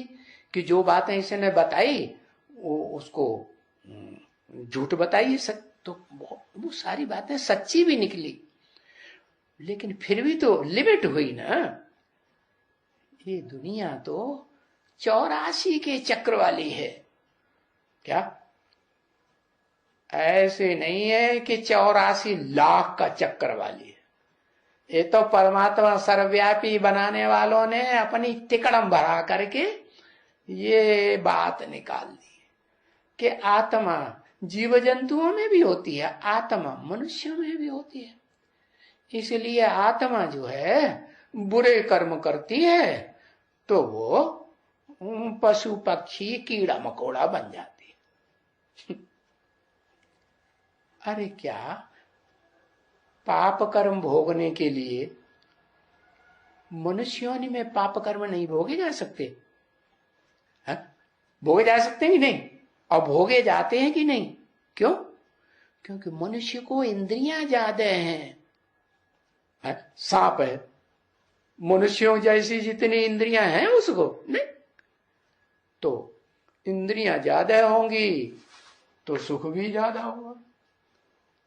कि जो बातें इसने बताई वो उसको झूठ बताई, तो वो सारी बातें सच्ची भी निकली। लेकिन फिर भी तो लिमिट हुई ना। ये दुनिया तो 84 के चक्र वाली है। क्या ऐसे नहीं है कि 84 लाख का चक्र वाली है। ये तो परमात्मा सर्वव्यापी बनाने वालों ने अपनी तिकड़म भरा करके ये बात निकाल दी कि आत्मा जीव जंतुओं में भी होती है, आत्मा मनुष्यों में भी होती है। इसलिए आत्मा जो है बुरे कर्म करती है तो वो पशु पक्षी कीड़ा मकोड़ा बन जाती है। अरे क्या पाप कर्म भोगने के लिए मनुष्यों में पाप कर्म नहीं भोगे जा सकते? है? भोगे जा सकते हैं कि नहीं? और भोगे जाते हैं कि नहीं? क्यों? क्योंकि मनुष्य को इंद्रियां ज्यादा हैं। सांप है, मनुष्यों जैसी जितनी इंद्रियां हैं उसको नहीं। तो इंद्रियां ज्यादा होंगी तो सुख भी ज्यादा होगा,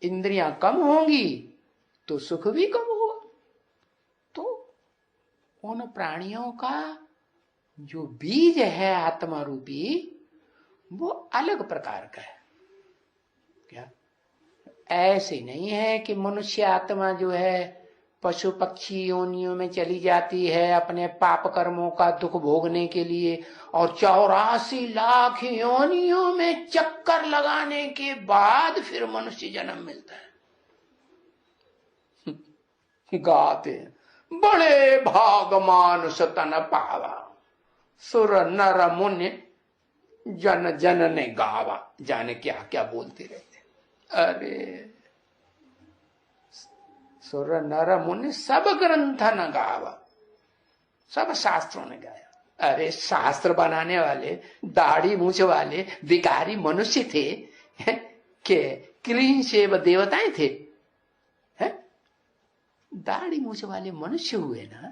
इंद्रियां कम होंगी तो सुख भी कम होगा। तो उन प्राणियों का जो बीज है आत्मा रूपी वो अलग प्रकार का है। क्या ऐसे नहीं है कि मनुष्य आत्मा जो है पशु पक्षी योनियों में चली जाती है अपने पाप कर्मों का दुख भोगने के लिए और 84 लाख योनियों में चक्कर लगाने के बाद फिर मनुष्य जन्म मिलता है। गाते बड़े भाग मानुष तन पावा, सुर नर मुनि जन जन ने गावा। जाने क्या क्या बोलते रहते। अरे सुर नर मुनि सब ग्रंथ न गावा, सब शास्त्रों ने गाया। अरे शास्त्र बनाने वाले दाढ़ी मूछ वाले विकारी मनुष्य थे के क्लीन शेव देवताएं थे? दाढ़ी मूछ वाले मनुष्य हुए ना,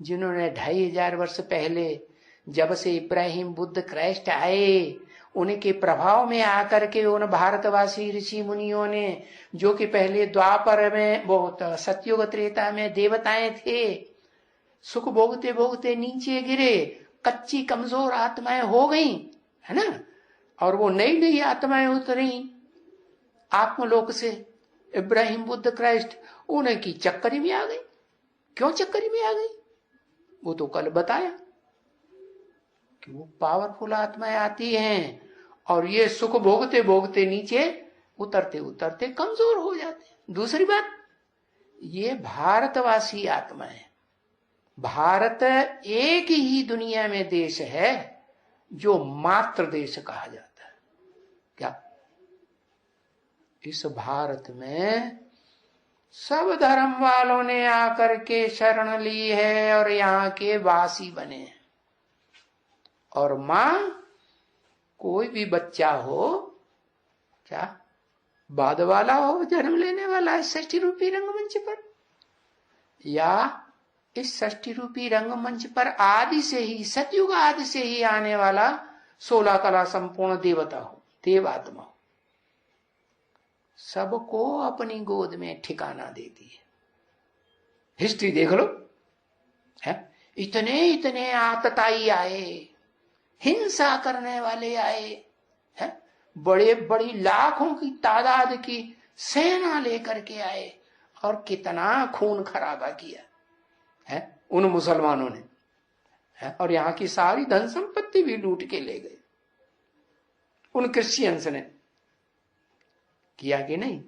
जिन्होंने 2500 वर्ष पहले जब से इब्राहिम बुद्ध क्राइस्ट आए उनके प्रभाव में आकर के उन भारतवासी ऋषि मुनियों ने, जो कि पहले द्वापर में बहुत सतयुग त्रेता में देवताएं थे, सुख भोगते भोगते नीचे गिरे, कच्ची कमजोर आत्माएं हो गई, है ना, और वो नई नई आत्माएं उतरी आत्मलोक से, इब्राहिम, बुद्ध, क्राइस्ट, उनकी चक्करी में आ गई। क्यों चक्करी में आ गई? वो तो कल बताया कि वो पावरफुल आत्माएं आती हैं और ये सुख भोगते भोगते नीचे उतरते उतरते कमजोर हो जाते हैं। दूसरी बात, ये भारतवासी आत्माएं, भारत एक ही दुनिया में देश है जो मातृ देश कहा जाता है। क्या इस भारत में सब धर्म वालों ने आकर के शरण ली है और यहाँ के वासी बने हैं। और मां, कोई भी बच्चा हो, क्या बाद वाला हो, जन्म लेने वाला है षष्ठी रूपी रंगमंच पर, या इस षष्ठी रूपी रंगमंच पर आदि से ही, सतयुग आदि से ही आने वाला 16 कला संपूर्ण देवता हो, देवात्मा हो, सबको अपनी गोद में ठिकाना देती है। हिस्ट्री देख लो, है, इतने इतने आतताई आए, हिंसा करने वाले आए, है, बड़े बड़ी लाखों की तादाद की सेना लेकर के आए और कितना खून खराबा किया है उन मुसलमानों ने, है, और यहां की सारी धन संपत्ति भी लूट के ले गए। उन क्रिश्चियंस ने किया कि नहीं?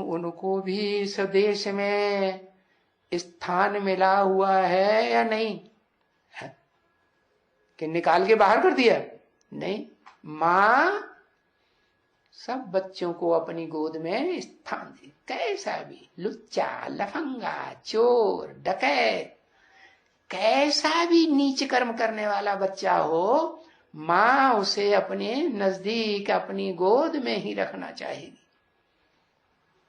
उनको भी इस देश में स्थान मिला हुआ है या नहीं? है कि निकाल के बाहर कर दिया? नहीं, मां सब बच्चों को अपनी गोद में स्थान दी। कैसा भी लुच्चा, लफंगा, चोर, डकैत, कैसा भी नीच कर्म करने वाला बच्चा हो, मां उसे अपने नजदीक, अपनी गोद में ही रखना चाहेगी।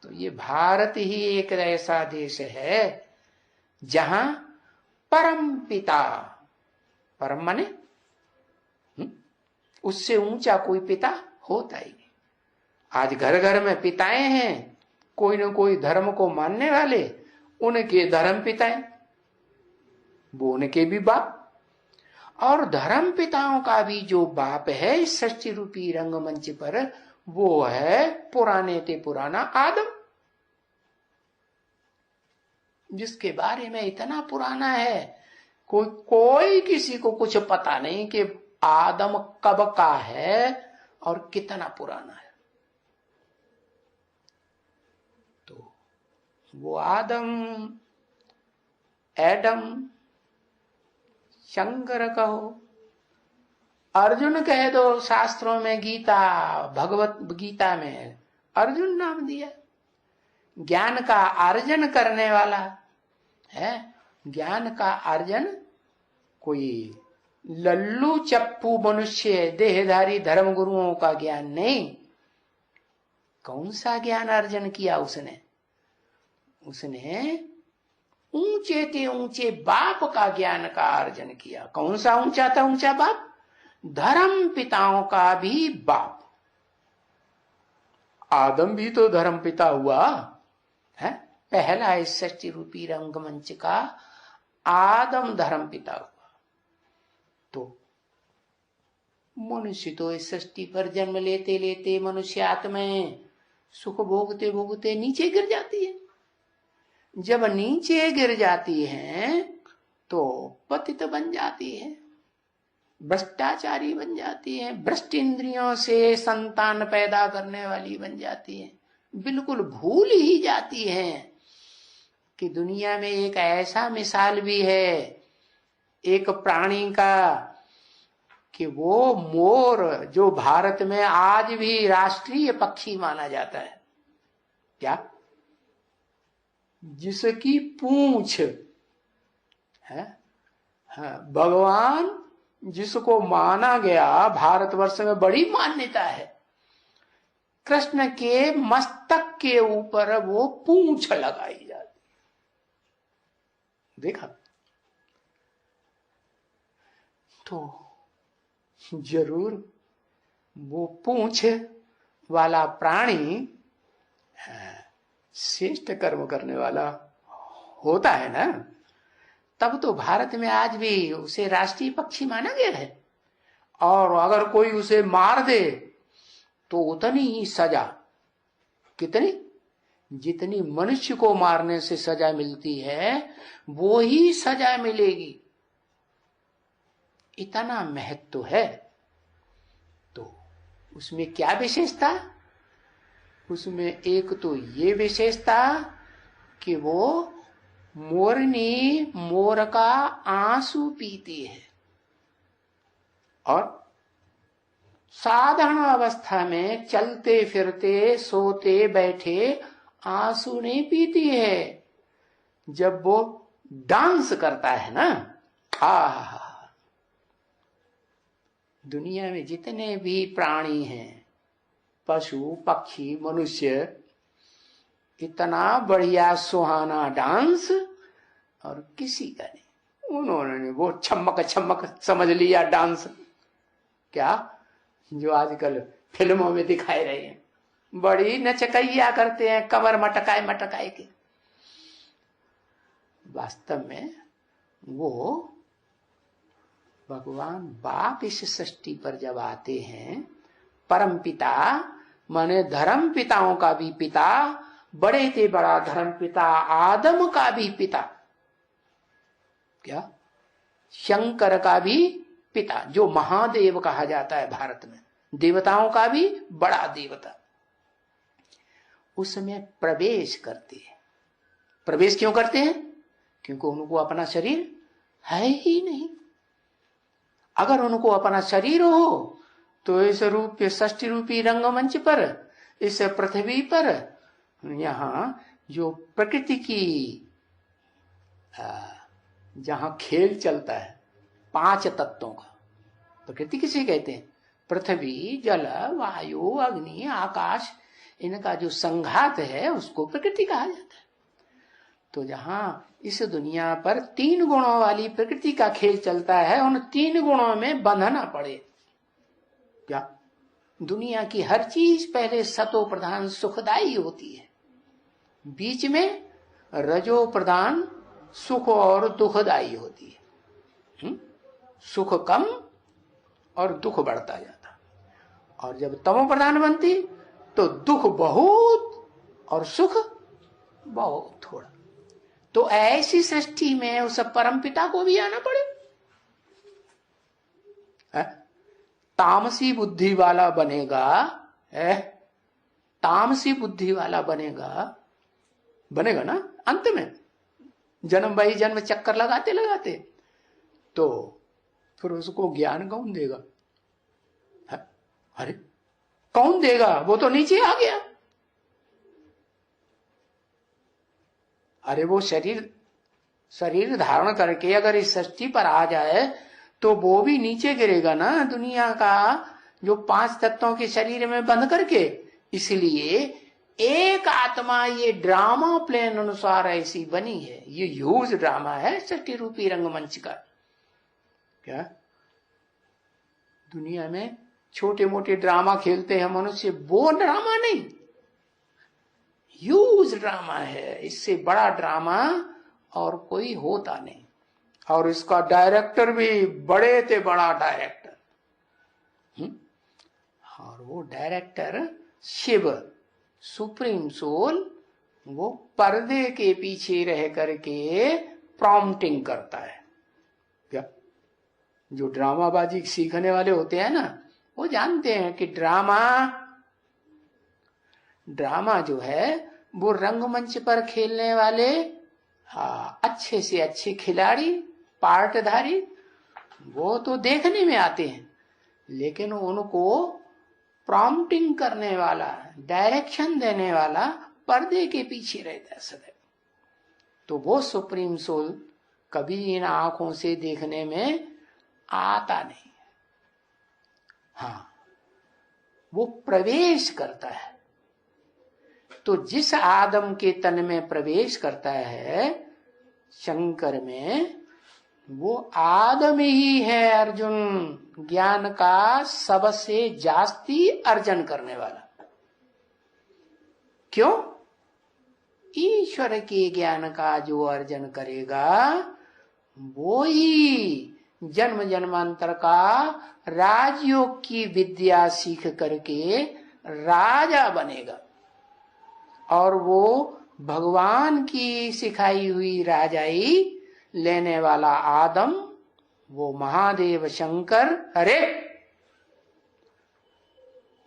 तो ये भारत ही एक ऐसा देश है जहां परम पिता, परम माने उससे ऊंचा कोई पिता होता ही नहीं। आज घर घर में पिताएं हैं, कोई न कोई धर्म को मानने वाले, उनके धर्म पिताएं, वो उनके भी बाप, और धर्म पिताओं का भी जो बाप है इस षष्ठी रूपी रंगमंच पर, वो है पुराने ते पुराना आदम, जिसके बारे में इतना पुराना है कोई किसी को कुछ पता नहीं कि आदम कब का है और कितना पुराना है। तो वो आदम, एडम, शंकर कहो, अर्जुन कह दो, शास्त्रों में गीता, भगवत गीता में अर्जुन नाम दिया। ज्ञान का अर्जन करने वाला है। ज्ञान का अर्जन कोई लल्लू चप्पू मनुष्य देहधारी धर्म गुरुओं का ज्ञान नहीं। कौन सा ज्ञान अर्जन किया उसने? उसने ऊंचे ते ऊंचे बाप का ज्ञान का अर्जन किया। कौन सा ऊंचा था ऊंचा बाप? धर्म पिताओं का भी बाप। आदम भी तो धर्म पिता हुआ है, पहला इस षष्ठी रूपी रंगमंच का आदम धर्म पिता हुआ। तो मनुष्य तो इस सृष्टि पर जन्म लेते लेते मनुष्य आत्माएं सुख भोगते भोगते नीचे गिर जाती है। जब नीचे गिर जाती हैं तो पतित बन जाती है, भ्रष्टाचारी बन जाती है, भ्रष्ट इंद्रियों से संतान पैदा करने वाली बन जाती है। बिल्कुल भूल ही जाती है कि दुनिया में एक ऐसा मिसाल भी है एक प्राणी का कि वो मोर, जो भारत में आज भी राष्ट्रीय पक्षी माना जाता है, क्या, जिसकी पूंछ है, भगवान जिसको माना गया, भारतवर्ष में बड़ी मान्यता है, कृष्ण के मस्तक के ऊपर वो पूंछ लगाई जाती। देखा? तो जरूर वो पूंछ वाला प्राणी श्रेष्ठ कर्म करने वाला होता है ना, तब तो भारत में आज भी उसे राष्ट्रीय पक्षी माना गया है। और अगर कोई उसे मार दे तो उतनी ही सजा, कितनी, जितनी मनुष्य को मारने से सजा मिलती है वो ही सजा मिलेगी, इतना महत्व है। तो उसमें क्या विशेषता? उसमें एक तो ये विशेषता कि वो मोरनी मोर का आंसू पीती है, और साधारण अवस्था में चलते फिरते सोते बैठे आंसू नहीं पीती है। जब वो डांस करता है ना, दुनिया में जितने भी प्राणी हैं, पशु पक्षी मनुष्य, इतना बढ़िया सुहाना डांस और किसी का नहीं। उन्होंने वो छमक छमक समझ लिया डांस, क्या जो आजकल फिल्मों में दिखाए रहे हैं, बड़ी नचकैया करते हैं कमर मटकाए मटकाए के। वास्तव में वो भगवान बाप इस सृष्टि पर जब आते हैं, परम पिता माने धर्म पिताओं का भी पिता, बड़े से बड़ा धर्म पिता आदम का भी पिता, क्या शंकर का भी पिता, जो महादेव कहा जाता है भारत में, देवताओं का भी बड़ा देवता, उसमें प्रवेश करते हैं। प्रवेश क्यों करते हैं? क्योंकि उनको अपना शरीर है ही नहीं। अगर उनको अपना शरीर हो तो इस रूप षष्टि रूपी रंगमंच पर, इस पृथ्वी पर, यहाँ जो प्रकृति की जहां खेल चलता है 5 तत्वों का, प्रकृति किसे कहते हैं? पृथ्वी, जल, वायु, अग्नि, आकाश, इनका जो संघात है उसको प्रकृति कहा जाता है। तो जहां इस दुनिया पर 3 गुणों वाली प्रकृति का खेल चलता है, उन 3 गुणों में बंधना पड़े। क्या? दुनिया की हर चीज पहले सतो प्रधान सुखदायी होती है, बीच में रजो प्रधान सुख और दुखदायी होती है। सुख कम और दुख बढ़ता जाता, और जब तमो प्रधान बनती तो दुख बहुत और सुख बहुत थोड़ा। तो ऐसी सृष्टि में उस परम पिता को भी आना पड़े। तामसी बुद्धि वाला बनेगा, तामसी बुद्धि वाला बनेगा ना अंत में, जन्म बाई जन्म चक्कर लगाते लगाते, तो फिर उसको ज्ञान कौन देगा? अरे कौन देगा? वो तो नीचे आ गया। अरे वो शरीर धारण करके अगर इस सृष्टि पर आ जाए तो वो भी नीचे गिरेगा ना, दुनिया का जो 5 तत्वों के शरीर में बंध करके। इसलिए एक आत्मा ये ड्रामा प्लेन अनुसार ऐसी बनी है, ये ह्यूज ड्रामा है सृष्टि रूपी रंगमंच का। क्या दुनिया में छोटे मोटे ड्रामा खेलते हैं मनुष्य, वो ड्रामा नहीं, ह्यूज ड्रामा है। इससे बड़ा ड्रामा और कोई होता नहीं, और इसका डायरेक्टर भी बड़े से बड़ा डायरेक्टर। और वो डायरेक्टर शिव सुप्रीम सोल, वो पर्दे के पीछे रह करके प्रॉम्प्टिंग करता है। क्या जो ड्रामाबाजी सीखने वाले होते हैं ना, वो जानते हैं कि ड्रामा जो है वो रंगमंच पर खेलने वाले अच्छे से अच्छे खिलाड़ी, पार्टधारी, वो तो देखने में आते हैं, लेकिन उनको प्रॉम्प्टिंग करने वाला, डायरेक्शन देने वाला पर्दे के पीछे रहता है सदैव। तो वो सुप्रीम सोल कभी इन आंखों से देखने में आता नहीं। हाँ, वो प्रवेश करता है। तो जिस आदम के तन में प्रवेश करता है शंकर में, वो आदम ही है अर्जुन, ज्ञान का सबसे जास्ती अर्जन करने वाला। क्यों? ईश्वर के ज्ञान का जो अर्जन करेगा वो ही जन्म जन्मांतर का राजयोग की विद्या सीख करके राजा बनेगा। और वो भगवान की सिखाई हुई राजाई लेने वाला आदम, वो महादेव शंकर, अरे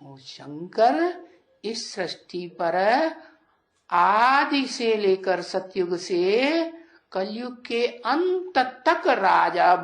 वो शंकर इस सृष्टि पर आदि से लेकर सतयुग से कलयुग के अंत तक राजा